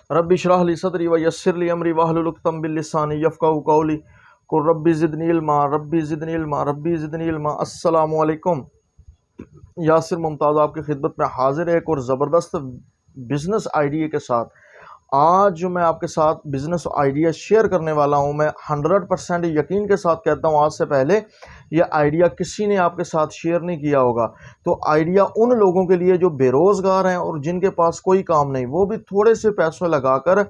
Rabbi इश्रह ली सदरी व यस्सिर ली अमरी वाहलुल उक़दम मिन लिसानी यफ़क़हू क़ौली। कुल रब्बि ज़िदनी इल्मा, रब्बि ज़िदनी इल्मा, रब्बि ज़िदनी इल्मा। अस्सलामु अलैकुम। यासिर मुमताज़ आपकी खिदमत में हाजिर है एक और ज़बरदस्त बिज़नेस आइडिया के साथ। आज जो मैं आपके साथ बिज़नेस आइडिया शेयर करने वाला हूं, मैं 100% यकीन के साथ कहता हूं आज से पहले यह आइडिया किसी ने आपके साथ शेयर नहीं किया होगा। तो आइडिया उन लोगों के लिए जो बेरोज़गार हैं और जिनके पास कोई काम नहीं, वो भी थोड़े से पैसों लगाकर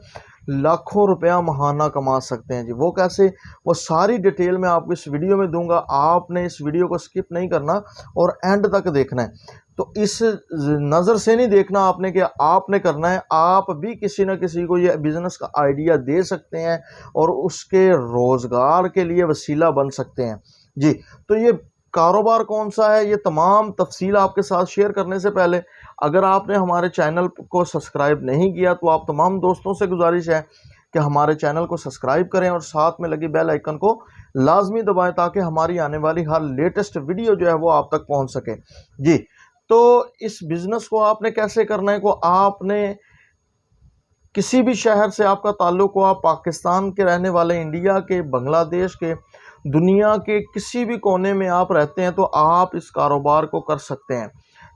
लाखों रुपया महाना कमा सकते हैं जी। वो कैसे, वो सारी डिटेल मैं आपको इस वीडियो में दूंगा। आपने इस वीडियो को स्किप नहीं करना और एंड तक देखना है। तो इस नज़र से नहीं देखना आपने कि आपने करना है, आप भी किसी न किसी को ये बिज़नेस का आइडिया दे सकते हैं और उसके रोज़गार के लिए वसीला बन सकते हैं जी। तो ये कारोबार कौन सा है, ये तमाम तफसील आपके साथ शेयर करने से पहले अगर आपने हमारे चैनल को सब्सक्राइब नहीं किया तो आप तमाम दोस्तों से गुजारिश है कि हमारे चैनल को सब्सक्राइब करें और साथ में लगी बेल आइकन को लाजमी दबाएं ताकि हमारी आने वाली हर लेटेस्ट वीडियो जो है वो आप तक पहुंच सके जी। तो इस बिज़नेस को आपने कैसे करना है, को आपने किसी भी शहर से आपका ताल्लुक हो, आप पाकिस्तान के रहने वाले, इंडिया के, बांग्लादेश के, दुनिया के किसी भी कोने में आप रहते हैं तो आप इस कारोबार को कर सकते हैं।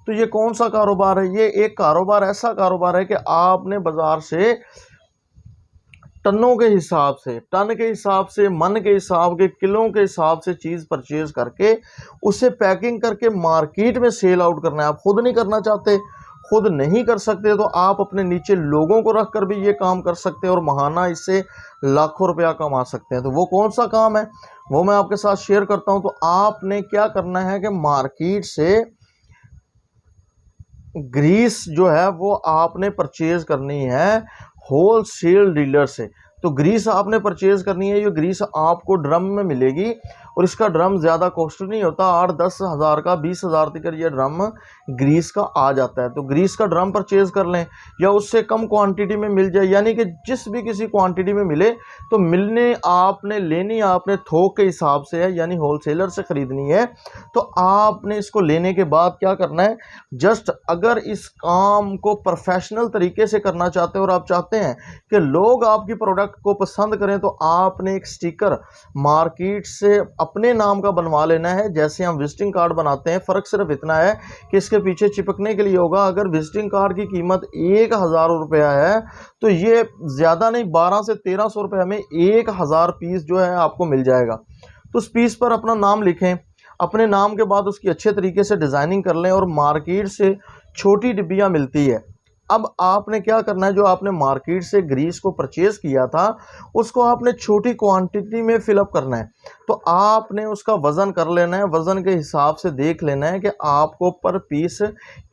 तो ये कौन सा कारोबार है? ये एक कारोबार ऐसा कारोबार है कि आपने बाज़ार से टनों के हिसाब से, टन के हिसाब से, मन के हिसाब के, किलों के हिसाब से चीज़ परचेज करके उसे पैकिंग करके मार्केट में सेल आउट करना है। आप खुद नहीं करना चाहते, खुद नहीं कर सकते तो आप अपने नीचे लोगों को रख कर भी ये काम कर सकते हैं और महाना इससे लाखों रुपया कमा सकते हैं। तो वो कौन सा काम है वो मैं आपके साथ शेयर करता हूं। तो आपने क्या करना है कि मार्केट से ग्रीस जो है वो आपने परचेज करनी है होल सेल डीलर से। तो ग्रीस आपने परचेज करनी है। ये ग्रीस आपको ड्रम में मिलेगी और इसका ड्रम ज़्यादा कॉस्ट नहीं होता, 8-10 हज़ार का, 20 हज़ार तक ये ड्रम ग्रीस का आ जाता है। तो ग्रीस का ड्रम परचेज कर लें या उससे कम क्वांटिटी में मिल जाए, यानी कि जिस भी किसी क्वांटिटी में मिले तो मिलने आपने लेनी आपने थोक के हिसाब से है, यानी होलसेलर से ख़रीदनी है। तो आपने इसको लेने के बाद क्या करना है, जस्ट अगर इस काम को प्रोफेशनल तरीके से करना चाहते हैं और आप चाहते हैं कि लोग आपकी प्रोडक्ट को पसंद करें तो आपने एक स्टिकर मार्केट से अपने नाम का बनवा लेना है, जैसे हम विजिटिंग कार्ड बनाते हैं। फ़र्क सिर्फ इतना है कि इसके पीछे चिपकने के लिए होगा। अगर विजिटिंग कार्ड की कीमत 1000 रुपया है तो ये ज़्यादा नहीं, 1200 से 1300 रुपये में 1000 पीस जो है आपको मिल जाएगा। तो उस पीस पर अपना नाम लिखें, अपने नाम के बाद उसकी अच्छे तरीके से डिज़ाइनिंग कर लें और मार्केट से छोटी डिब्बियाँ मिलती है। अब आपने क्या करना है, जो आपने मार्केट से ग्रीस को परचेज किया था उसको आपने छोटी क्वांटिटी में फिलअप करना है। तो आपने उसका वज़न कर लेना है, वज़न के हिसाब से देख लेना है कि आपको पर पीस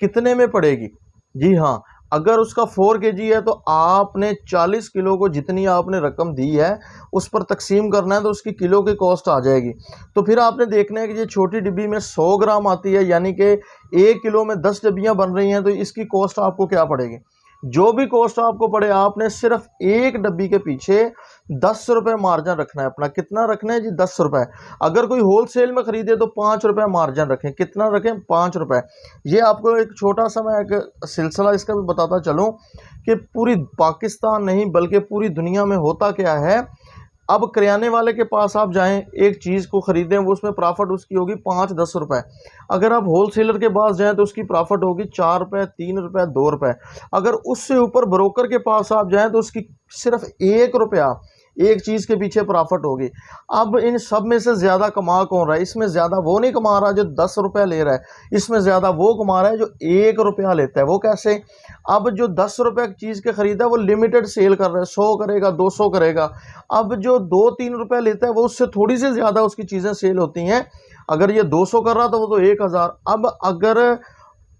कितने में पड़ेगी। जी हाँ, अगर उसका 4 kg है तो आपने 40 किलो को जितनी आपने रकम दी है उस पर तकसीम करना है तो उसकी किलो की कॉस्ट आ जाएगी। तो फिर आपने देखना है कि ये छोटी डिब्बी में 100 ग्राम आती है, यानी कि 1 किलो में 10 डब्बियाँ बन रही हैं, तो इसकी कॉस्ट आपको क्या पड़ेगी। जो भी कॉस्ट आपको पड़े आपने सिर्फ एक डब्बी के पीछे 10 रुपये मार्जिन रखना है अपना। कितना रखना है जी? 10 रुपये। अगर कोई होलसेल में ख़रीदे तो 5 रुपये मार्जिन रखें। कितना रखें? 5 रुपये। ये आपको एक छोटा सा मैं एक सिलसिला इसका भी बताता चलूँ कि पूरी पाकिस्तान नहीं बल्कि पूरी दुनिया में होता क्या है। अब किराने वाले के पास आप जाएं, एक चीज़ को ख़रीदें, वो उसमें प्रॉफिट उसकी होगी 5-10 रुपये। अगर आप होलसेलर के पास जाएं तो उसकी प्रॉफिट होगी 4 रुपये, 3 रुपये, 2 रुपये। अगर उससे ऊपर ब्रोकर के पास आप जाएं तो उसकी सिर्फ 1 रुपया एक चीज़ के पीछे प्रॉफिट होगी। अब इन सब में से ज़्यादा कमा कौन रहा है? इसमें ज़्यादा वो नहीं कमा रहा जो 10 रुपया ले रहा है, इसमें ज़्यादा वो कमा रहा है जो 1 रुपया लेता है। वो कैसे? अब जो 10 रुपये की चीज़ के ख़रीदा है वो लिमिटेड सेल कर रहा है, 100 करेगा, 200 करेगा। अब जो 2-3 रुपये लेता है वो उससे थोड़ी सी ज़्यादा उसकी चीज़ें सेल होती हैं। अगर ये 200 कर रहा था वो तो 1000। अब अगर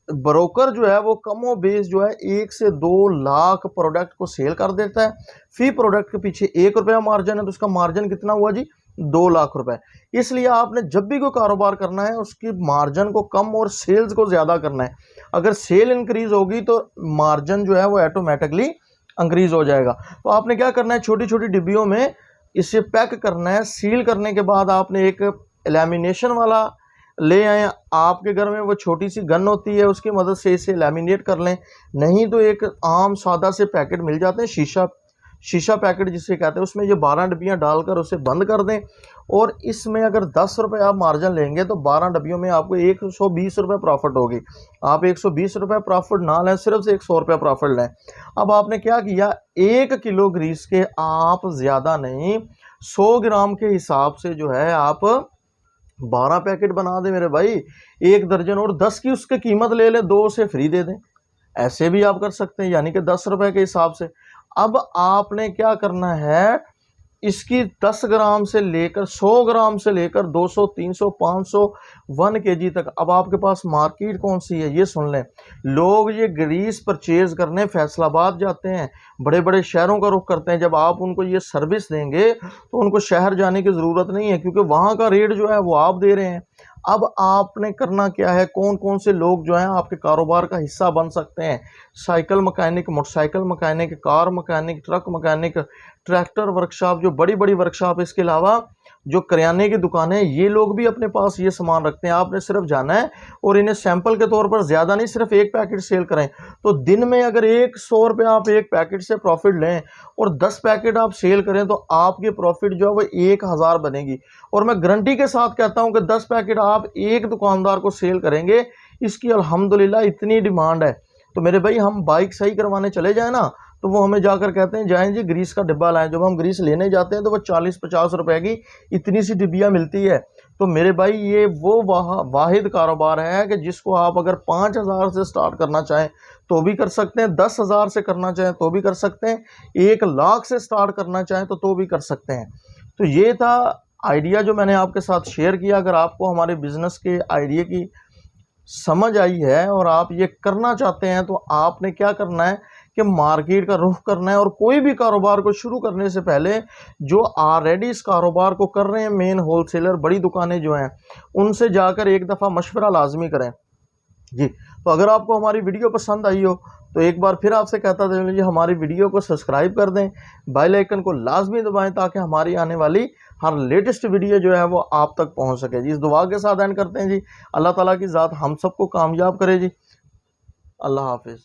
ब्रोकर जो है वो कमो बेस जो है 1 से 2 लाख प्रोडक्ट को सेल कर देता है, फी प्रोडक्ट के पीछे 1 रुपया मार्जिन है, तो उसका मार्जिन कितना हुआ जी? 2 लाख रुपए। इसलिए आपने जब भी कोई कारोबार करना है उसकी मार्जिन को कम और सेल्स को ज़्यादा करना है। अगर सेल इंक्रीज होगी तो मार्जिन जो है वो ऑटोमेटिकली इंक्रीज हो जाएगा। तो आपने क्या करना है, छोटी छोटी डिब्बियों में इसे पैक करना है। सील करने के बाद आपने एक लैमिनेशन वाला ले आए, आपके घर में वो छोटी सी गन होती है, उसकी मदद से इसे लैमिनेट कर लें। नहीं तो एक आम सादा से पैकेट मिल जाते हैं, शीशा पैकेट जिसे कहते हैं, उसमें ये 12 डब्बियाँ डालकर उसे बंद कर दें। और इसमें अगर 10 रुपये आप मार्जिन लेंगे तो 12 डब्बियों में आपको 120 रुपये प्रॉफिट होगी। आप 120 रुपये प्रॉफिट ना लें, सिर्फ से 100 रुपये प्रॉफिट लें। अब आपने क्या किया, 1 किलो ग्रीस के आप ज़्यादा नहीं 100 ग्राम के हिसाब से जो है आप 12 पैकेट बना दें मेरे भाई, 1 दर्जन, और 10 की उसकी कीमत ले लें, 2 से फ्री दे दें। ऐसे भी आप कर सकते हैं, यानी कि 10 रुपए के हिसाब से। अब आपने क्या करना है, इसकी 10 ग्राम से लेकर 100 ग्राम से लेकर 200, 300, 500, 1 केजी तक। अब आपके पास मार्केट कौन सी है ये सुन लें। लोग ये ग्रीस परचेज करने फैसलाबाद जाते हैं, बड़े बड़े शहरों का रुख करते हैं। जब आप उनको ये सर्विस देंगे तो उनको शहर जाने की ज़रूरत नहीं है, क्योंकि वहाँ का रेट जो है वो आप दे रहे हैं। अब आपने करना क्या है, कौन कौन से लोग जो हैं आपके कारोबार का हिस्सा बन सकते हैं। Cycle mechanic, motorcycle mechanic, car mechanic, truck mechanic, tractor workshop, जो बड़ी बड़ी वर्कशॉप, इसके अलावा जो करियाने की दुकानें, ये लोग भी अपने पास ये सामान रखते हैं। आपने सिर्फ जाना है और इन्हें सैंपल के तौर पर, ज़्यादा नहीं, सिर्फ 1 पैकेट सेल करें। तो दिन में अगर 100 रुपये आप 1 पैकेट से प्रॉफिट लें और 10 पैकेट आप सेल करें तो आपकी प्रॉफिट जो है वो 1000 बनेगी। और मैं गारंटी के साथ कहता हूं कि 10 पैकेट आप एक दुकानदार को सेल करेंगे, इसकी अल्हम्दुलिल्लाह इतनी डिमांड है। तो मेरे भाई, हम बाइक सही करवाने चले जाए ना, तो वो हमें जाकर कहते हैं जाएं जी ग्रीस का डिब्बा लाएं। जब हम ग्रीस लेने जाते हैं तो वो 40-50 रुपए की इतनी सी डिब्बियाँ मिलती है। तो मेरे भाई, ये वो वाहिद कारोबार है कि जिसको आप अगर 5000 से स्टार्ट करना चाहें तो भी कर सकते हैं, 10,000 से करना चाहें तो भी कर सकते हैं, 1 लाख से स्टार्ट करना चाहें तो भी कर सकते हैं। तो ये था आइडिया जो मैंने आपके साथ शेयर किया। अगर आपको हमारे बिजनेस के आइडिया की समझ आई है और आप ये करना चाहते हैं तो आपने क्या करना है कि मार्केट का रुख करना है। और कोई भी कारोबार को शुरू करने से पहले जो ऑलरेडी इस कारोबार को कर रहे हैं, मेन होलसेलर, बड़ी दुकानें जो हैं, उनसे जाकर एक दफ़ा मशवरा लाजमी करें जी। तो अगर आपको हमारी वीडियो पसंद आई हो तो एक बार फिर आपसे कहता चलिए, हमारी वीडियो को सब्सक्राइब कर दें, बेल आइकन को लाजमी दबाएं, ताकि हमारी आने वाली हर लेटेस्ट वीडियो जो है वो आप तक पहुंच सके जी। इस दुआ के साथ एंड करते हैं जी। अल्लाह ताला की ज़ात हम सबको कामयाब करे जी। अल्लाह हाफिज़।